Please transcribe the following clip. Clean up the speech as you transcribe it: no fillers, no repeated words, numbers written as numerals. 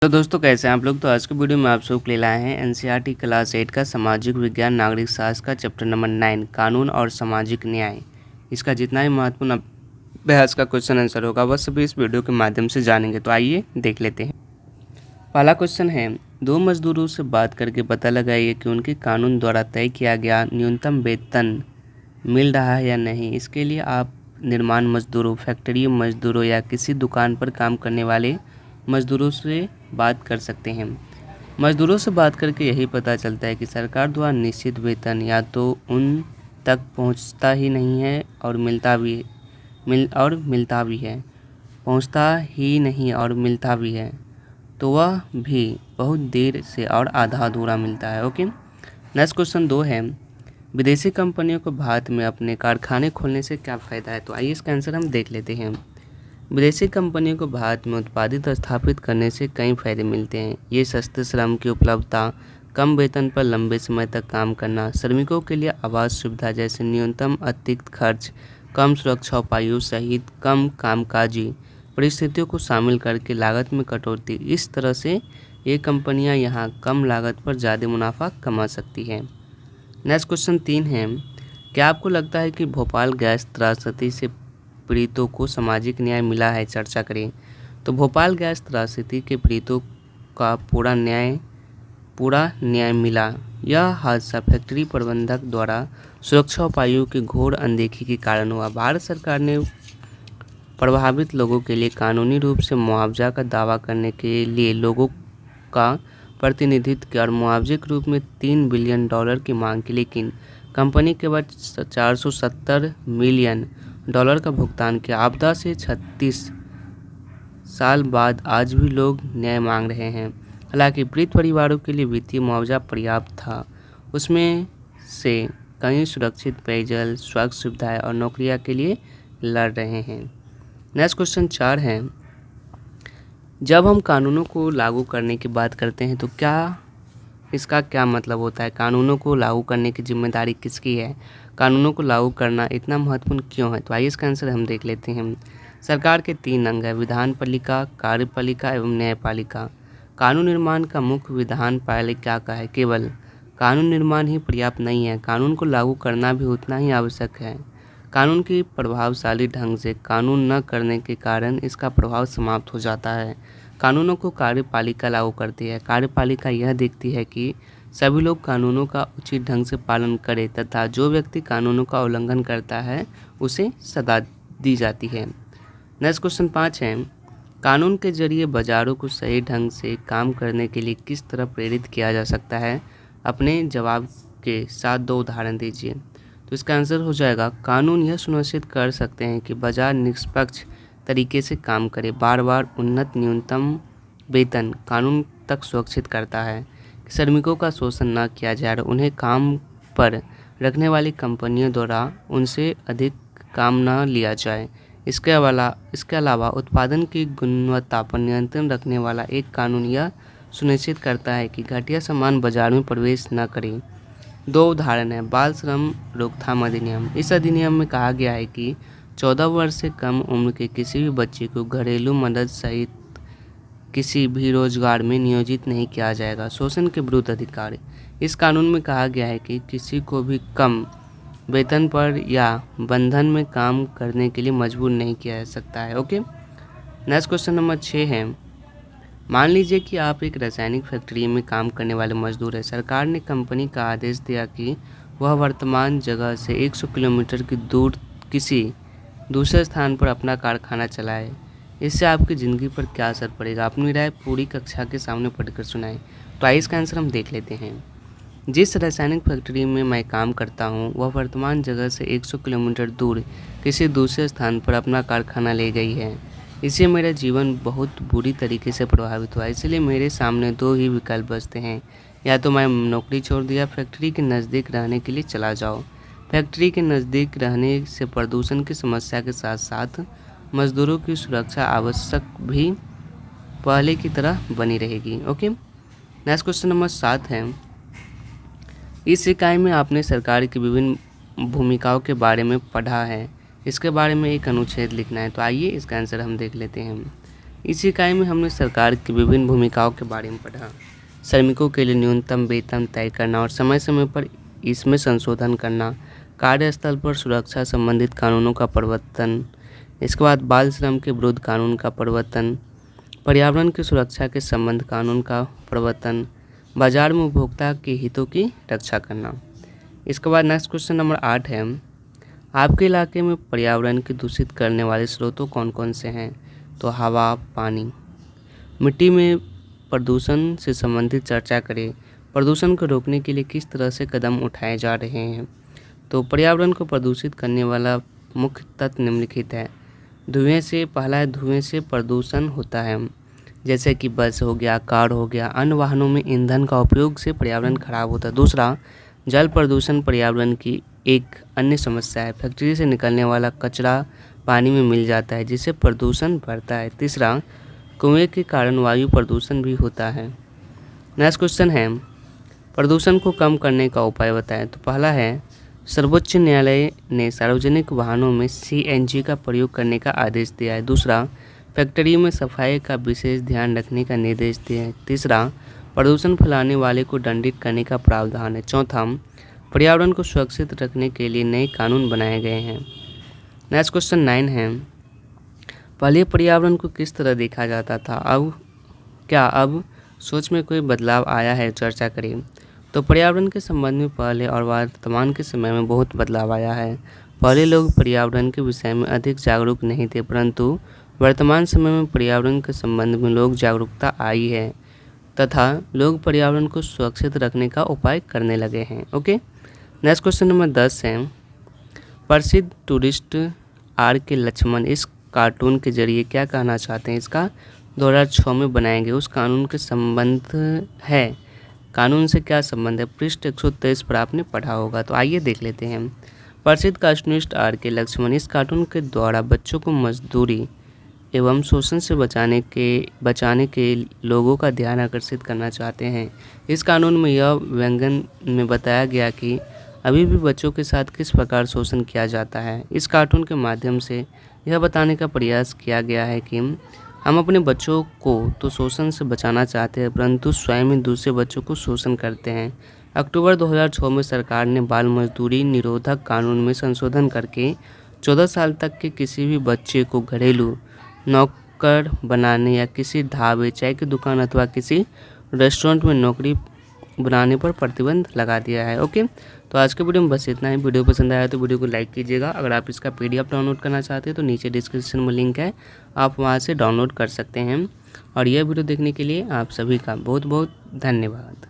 तो दोस्तों कैसे हैं आप लोग। तो आज के वीडियो में आप सबके लिए लाए हैं एनसीईआरटी क्लास 8 का सामाजिक विज्ञान नागरिक शास्त्र का चैप्टर नंबर 9 कानून और सामाजिक न्याय। इसका जितना ही महत्वपूर्ण अभ्यास का क्वेश्चन आंसर होगा वह सभी इस वीडियो के माध्यम से जानेंगे। तो आइए देख लेते हैं। पहला क्वेश्चन है, दो मजदूरों से बात करके पता लगाइए कि उनके कानून द्वारा तय किया गया न्यूनतम वेतन मिल रहा है या नहीं। इसके लिए आप निर्माण मजदूरों, फैक्ट्री मजदूरों या किसी दुकान पर काम करने वाले मजदूरों से बात कर सकते हैं। मजदूरों से बात करके यही पता चलता है कि सरकार द्वारा निश्चित वेतन या तो उन तक पहुंचता ही नहीं है और मिलता भी है, पहुंचता ही नहीं और मिलता भी है, तो वह भी बहुत देर से और आधा अधूरा मिलता है। ओके, नेक्स्ट क्वेश्चन 2 है, विदेशी कंपनियों को भारत में अपने कारखाने खोलने से क्या फ़ायदा है। तो आइए इसका आंसर हम देख लेते हैं। विदेशी कंपनियों को भारत में उत्पादित स्थापित करने से कई फायदे मिलते हैं। ये सस्ते श्रम की उपलब्धता, कम वेतन पर लंबे समय तक काम करना, श्रमिकों के लिए आवास सुविधा जैसे न्यूनतम अतिरिक्त खर्च, कम सुरक्षा उपायों सहित कम कामकाजी परिस्थितियों को शामिल करके लागत में कटौती। इस तरह से ये कंपनियां यहाँ कम लागत पर ज़्यादा मुनाफा कमा सकती हैं। नेक्स्ट क्वेश्चन 3 है, क्या आपको लगता है कि भोपाल गैस त्रासदी से पीड़ितों को सामाजिक न्याय मिला है। चर्चा करें। तो भोपाल गैस त्रासदी के पीड़ितों का पूरा न्याय मिला। यह हादसा फैक्ट्री प्रबंधक द्वारा सुरक्षा उपायों की घोर अनदेखी के कारण हुआ। भारत सरकार ने प्रभावित लोगों के लिए कानूनी रूप से मुआवजा का दावा करने के लिए लोगों का प्रतिनिधित्व किया और मुआवजे के रूप में $3 बिलियन की मांग की, लेकिन कंपनी केवल $470 मिलियन का भुगतान किया। आपदा से 36 साल बाद आज भी लोग न्याय मांग रहे हैं। हालांकि पीड़ित परिवारों के लिए वित्तीय मुआवजा पर्याप्त था, उसमें से कई सुरक्षित पेयजल, स्वास्थ्य सुविधाएं और नौकरियां के लिए लड़ रहे हैं। नेक्स्ट क्वेश्चन 4 है, जब हम कानूनों को लागू करने की बात करते हैं तो इसका क्या मतलब होता है। कानूनों को लागू करने की जिम्मेदारी किसकी है। कानूनों को लागू करना इतना महत्वपूर्ण क्यों है। तो आइए इसका आंसर हम देख लेते हैं। सरकार के 3 अंग है, विधान पालिका, कार्यपालिका एवं न्यायपालिका। कानून निर्माण का मुख्य विधान पालिका का है। केवल कानून निर्माण ही पर्याप्त नहीं है, कानून को लागू करना भी उतना ही आवश्यक है। कानून की प्रभावशाली ढंग से कानून न करने के कारण इसका प्रभाव समाप्त हो जाता है। कानूनों को कार्यपालिका लागू करती है। कार्यपालिका यह देखती है कि सभी लोग कानूनों का उचित ढंग से पालन करें तथा जो व्यक्ति कानूनों का उल्लंघन करता है उसे सजा दी जाती है। नेक्स्ट क्वेश्चन 5 है, कानून के जरिए बाजारों को सही ढंग से काम करने के लिए किस तरह प्रेरित किया जा सकता है। अपने जवाब के साथ 2 उदाहरण दीजिए। तो इसका आंसर हो जाएगा, कानून यह सुनिश्चित कर सकते हैं कि बाजार निष्पक्ष तरीके से काम करे। बार बार उन्नत न्यूनतम वेतन कानून तक सुरक्षित करता है कि श्रमिकों का शोषण न किया जाए और उन्हें काम पर रखने वाली कंपनियों द्वारा उनसे अधिक काम न लिया जाए। इसके अलावा उत्पादन की गुणवत्ता पर नियंत्रण रखने वाला एक कानून यह सुनिश्चित करता है कि घटिया सामान बाजार में प्रवेश न करें। 2 उदाहरण है, बाल श्रम रोकथाम अधिनियम। इस अधिनियम में कहा गया है कि 14 वर्ष से कम उम्र के किसी भी बच्चे को घरेलू मदद सहित किसी भी रोजगार में नियोजित नहीं किया जाएगा। शोषण के विरुद्ध अधिकार। इस कानून में कहा गया है कि किसी को भी कम वेतन पर या बंधन में काम करने के लिए मजबूर नहीं किया जा सकता है। ओके, नेक्स्ट क्वेश्चन नंबर 6 है, मान लीजिए कि आप एक रासायनिक फैक्ट्री में काम करने वाले मजदूर हैं। सरकार ने कंपनी का आदेश दिया कि वह वर्तमान जगह से 100 किलोमीटर की दूर किसी दूसरे स्थान पर अपना कारखाना चलाए। इससे आपकी ज़िंदगी पर क्या असर पड़ेगा। अपनी राय पूरी कक्षा के सामने पढ़कर सुनाएं। तो आइए इसका आंसर हम देख लेते हैं। जिस रासायनिक फैक्ट्री में मैं काम करता हूं, वह वर्तमान जगह से 100 किलोमीटर दूर किसी दूसरे स्थान पर अपना कारखाना ले गई है। इससे मेरा जीवन बहुत बुरी तरीके से प्रभावित हुआ। इसलिए मेरे सामने 2 ही विकल्प बचते हैं, या तो मैं नौकरी छोड़ दिया, फैक्ट्री के नज़दीक रहने के लिए चला जाओ। फैक्ट्री के नज़दीक रहने से प्रदूषण की समस्या के साथ साथ मजदूरों की सुरक्षा आवश्यक भी पहले की तरह बनी रहेगी। ओके, नेक्स्ट क्वेश्चन नंबर 7 है, इस इकाई में आपने सरकार की विभिन्न भूमिकाओं के बारे में पढ़ा है। इसके बारे में एक अनुच्छेद लिखना है। तो आइए इसका आंसर हम देख लेते हैं। इस इकाई में हमने सरकार की विभिन्न भूमिकाओं के बारे में पढ़ा। श्रमिकों के लिए न्यूनतम वेतन तय करना और समय समय पर इसमें संशोधन करना, कार्यस्थल पर सुरक्षा संबंधित कानूनों का प्रवर्तन, इसके बाद बाल श्रम के विरुद्ध कानून का प्रवर्तन, पर्यावरण की सुरक्षा के संबंध कानून का प्रवर्तन, बाजार में उपभोक्ता के हितों की रक्षा करना। इसके बाद नेक्स्ट क्वेश्चन नंबर 8 है, आपके इलाके में पर्यावरण की दूषित करने वाले स्रोतों कौन कौन से हैं? तो हवा, पानी। मिट्टी में प्रदूषण से संबंधित चर्चा करें। प्रदूषण को रोकने के लिए किस तरह से कदम उठाए जा रहे हैं? तो पर्यावरण को प्रदूषित करने वाला मुख्य तत्व निम्नलिखित है। धुएं से, पहला है धुएं से प्रदूषण होता है, जैसे कि बस हो गया, कार हो गया, अन्य वाहनों में ईंधन का उपयोग से पर्यावरण खराब होता है। दूसरा, जल प्रदूषण पर्यावरण की एक अन्य समस्या है। फैक्ट्री से निकलने वाला कचरा पानी में मिल जाता है, जिससे प्रदूषण बढ़ता है। तीसरा, कुएं के कारण वायु प्रदूषण भी होता है। नेक्स्ट क्वेश्चन है, प्रदूषण को कम करने का उपाय बताएं। तो पहला है, सर्वोच्च न्यायालय ने सार्वजनिक वाहनों में CNG का प्रयोग करने का आदेश दिया है। दूसरा, फैक्ट्री में सफाई का विशेष ध्यान रखने का निर्देश दिया है। तीसरा, प्रदूषण फैलाने वाले को दंडित करने का प्रावधान है। चौथा, पर्यावरण को सुरक्षित रखने के लिए नए कानून बनाए गए हैं। नेक्स्ट क्वेश्चन 9 है, पहले पर्यावरण को किस तरह देखा जाता था, अब सोच में कोई बदलाव आया है? चर्चा करें। तो पर्यावरण के संबंध में पहले और वर्तमान के समय में बहुत बदलाव आया है। पहले लोग पर्यावरण के विषय में अधिक जागरूक नहीं थे, परंतु वर्तमान समय में पर्यावरण के संबंध में लोग जागरूकता आई है तथा लोग पर्यावरण को सुरक्षित रखने का उपाय करने लगे हैं। ओके, नेक्स्ट क्वेश्चन नंबर 10 है, प्रसिद्ध टूरिस्ट RK लक्ष्मण इस कार्टून के जरिए क्या कहना चाहते हैं? इसका 2006 में बनाए गए उस कानून के संबंध है। कानून से क्या संबंध है? पृष्ठ 123 पर आपने पढ़ा होगा। तो आइए देख लेते हैं। प्रसिद्ध कार्टूनिस्ट RK लक्ष्मण इस कार्टून के द्वारा बच्चों को मजदूरी एवं शोषण से बचाने के लोगों का ध्यान आकर्षित करना चाहते हैं। इस कानून में यह व्यंग्य में बताया गया कि अभी भी बच्चों के साथ किस प्रकार शोषण किया जाता है। इस कार्टून के माध्यम से यह बताने का प्रयास किया गया है कि हम अपने बच्चों को तो शोषण से बचाना चाहते हैं, परंतु स्वयं ही दूसरे बच्चों को शोषण करते हैं। अक्टूबर 2006 में सरकार ने बाल मजदूरी निरोधक कानून में संशोधन करके 14 साल तक के किसी भी बच्चे को घरेलू नौकर बनाने या किसी ढाबे, चाय की दुकान अथवा किसी रेस्टोरेंट में नौकरी बनाने पर प्रतिबंध लगा दिया है। ओके, तो आज के वीडियो में बस इतना ही। वीडियो पसंद आया तो वीडियो को लाइक कीजिएगा। अगर आप इसका PDF डाउनलोड करना चाहते हैं तो नीचे डिस्क्रिप्शन में लिंक है, आप वहां से डाउनलोड कर सकते हैं। और यह वीडियो देखने के लिए आप सभी का बहुत बहुत धन्यवाद।